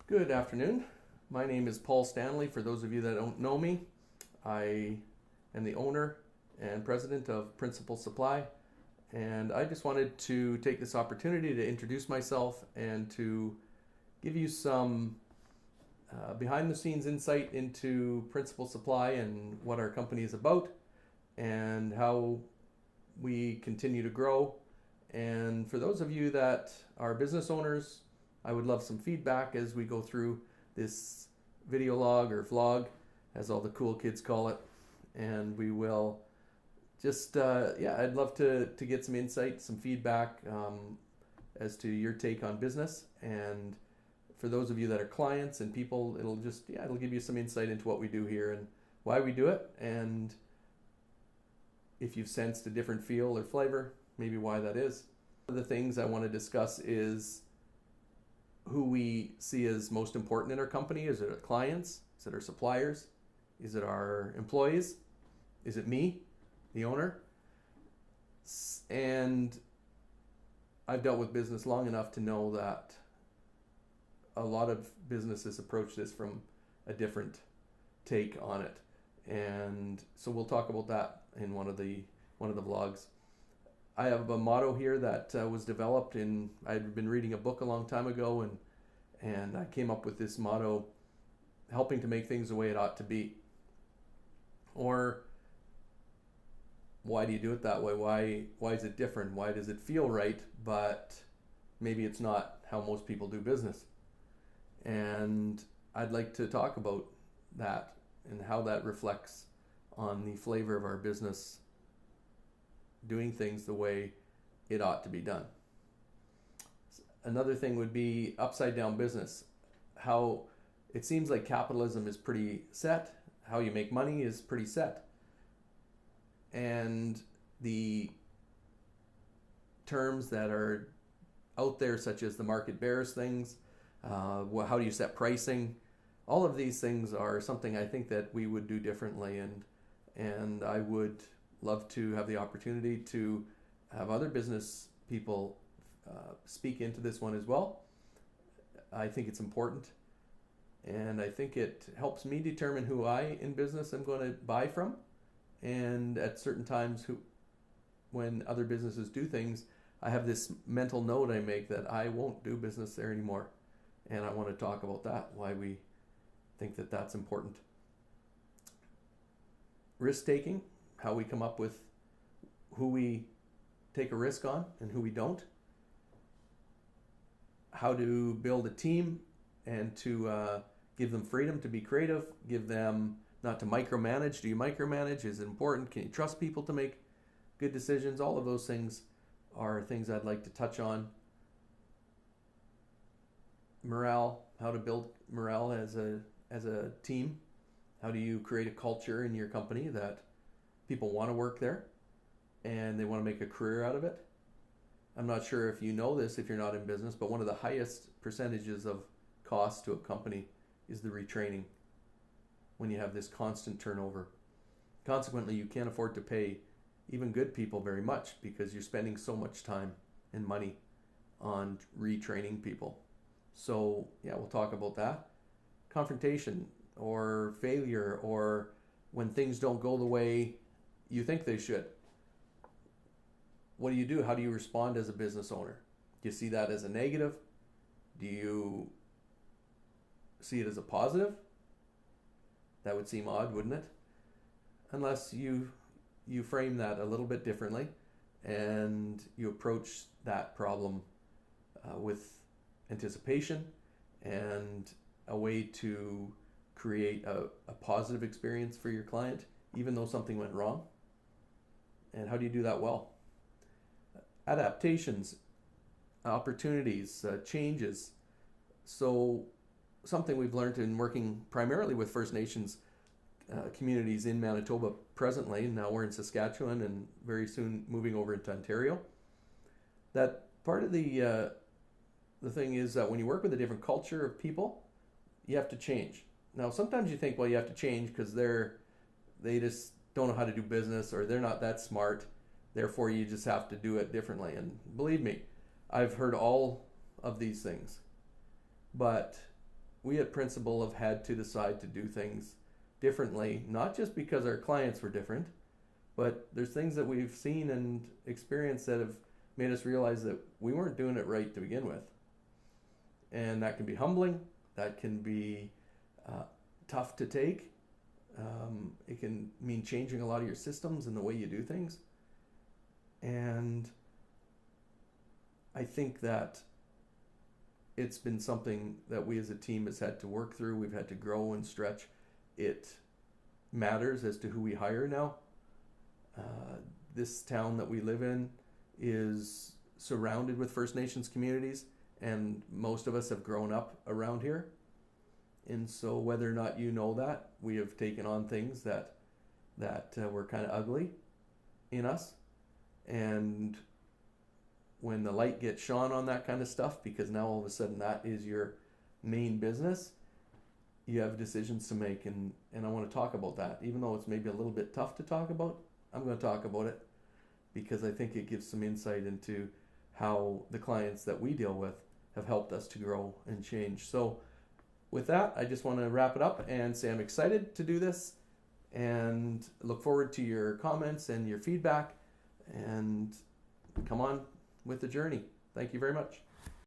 Good afternoon. My name is Paul Stanley. For those of you that don't know me, I am the owner and president of Principal Supply, and I just wanted to take this opportunity to introduce myself and to give you some behind the scenes insight into Principal Supply and what our company is about and how we continue to grow. And for those of you that are business owners, I would love some feedback as we go through this video log or vlog, as all the cool kids call it. And we will just, I'd love to get some insight, some feedback as to your take on business. And for those of you that are clients and people, it'll give you some insight into what we do here and why we do it. And if you've sensed a different feel or flavor, maybe why that is. One of the things I want to discuss is who we see as most important in our company. Is it our clients? Is it our suppliers? Is it our employees? Is it me, the owner? And I've dealt with business long enough to know that a lot of businesses approach this from a different take on it. And so we'll talk about that in one of the vlogs. I have a motto here that was developed I'd been reading a book a long time ago, and I came up with this motto: helping to make things the way it ought to be. Or why do you do it that way? Why is it different? Why does it feel right, but maybe it's not how most people do business? And I'd like to talk about that and how that reflects on the flavor of our business doing things the way it ought to be done. Another thing would be upside down business. How it seems like capitalism is pretty set. How you make money is pretty set. And the terms that are out there, such as the market bears things, how do you set pricing? All of these things are something I think that we would do differently, and I would love to have the opportunity to have other business people speak into this one as well. I think it's important, and I think it helps me determine who I in business am going to buy from, and at certain times when other businesses do things, I have this mental note I make that I won't do business there anymore, and I want to talk about that, why we think that that's important. Risk taking, how we come up with who we take a risk on and who we don't. How to build a team and to give them freedom to be creative, give them not to micromanage. Do you micromanage? Is it important? Can you trust people to make good decisions? All of those things are things I'd like to touch on. Morale, how to build morale as a team. How do you create a culture in your company that people want to work there and they want to make a career out of it? I'm not sure if you know this if you're not in business, but one of the highest percentages of cost to a company is the retraining when you have this constant turnover. Consequently, you can't afford to pay even good people very much because you're spending so much time and money on retraining people. So yeah, we'll talk about that. Confrontation or failure, or when things don't go the way you think they should. What do you do? How do you respond as a business owner? Do you see that as a negative? Do you see it as a positive? That would seem odd, wouldn't it? Unless you frame that a little bit differently and you approach that problem with anticipation and a way to create a positive experience for your client, even though something went wrong. And how do you do that well? Adaptations, opportunities, changes. So something we've learned in working primarily with First Nations communities in Manitoba presently, and now we're in Saskatchewan and very soon moving over into Ontario, that part of the thing is that when you work with a different culture of people, you have to change. Now sometimes you think, well, you have to change because they just don't know how to do business, or they're not that smart, therefore you just have to do it differently. And believe me, I've heard all of these things. But we at Principal have had to decide to do things differently, not just because our clients were different, but there's things that we've seen and experienced that have made us realize that we weren't doing it right to begin with. And that can be humbling, that can be tough to take. It can mean changing a lot of your systems and the way you do things. And I think that it's been something that we as a team has had to work through. We've had to grow and stretch. It matters as to who we hire now. This town that we live in is surrounded with First Nations communities, and most of us have grown up around here. And so whether or not you know that, we have taken on things that were kind of ugly in us. And when the light gets shone on that kind of stuff, because now all of a sudden that is your main business, you have decisions to make. And I want to talk about that. Even though it's maybe a little bit tough to talk about, I'm going to talk about it because I think it gives some insight into how the clients that we deal with have helped us to grow and change. So with that, I just want to wrap it up and say I'm excited to do this and look forward to your comments and your feedback, and come on with the journey. Thank you very much.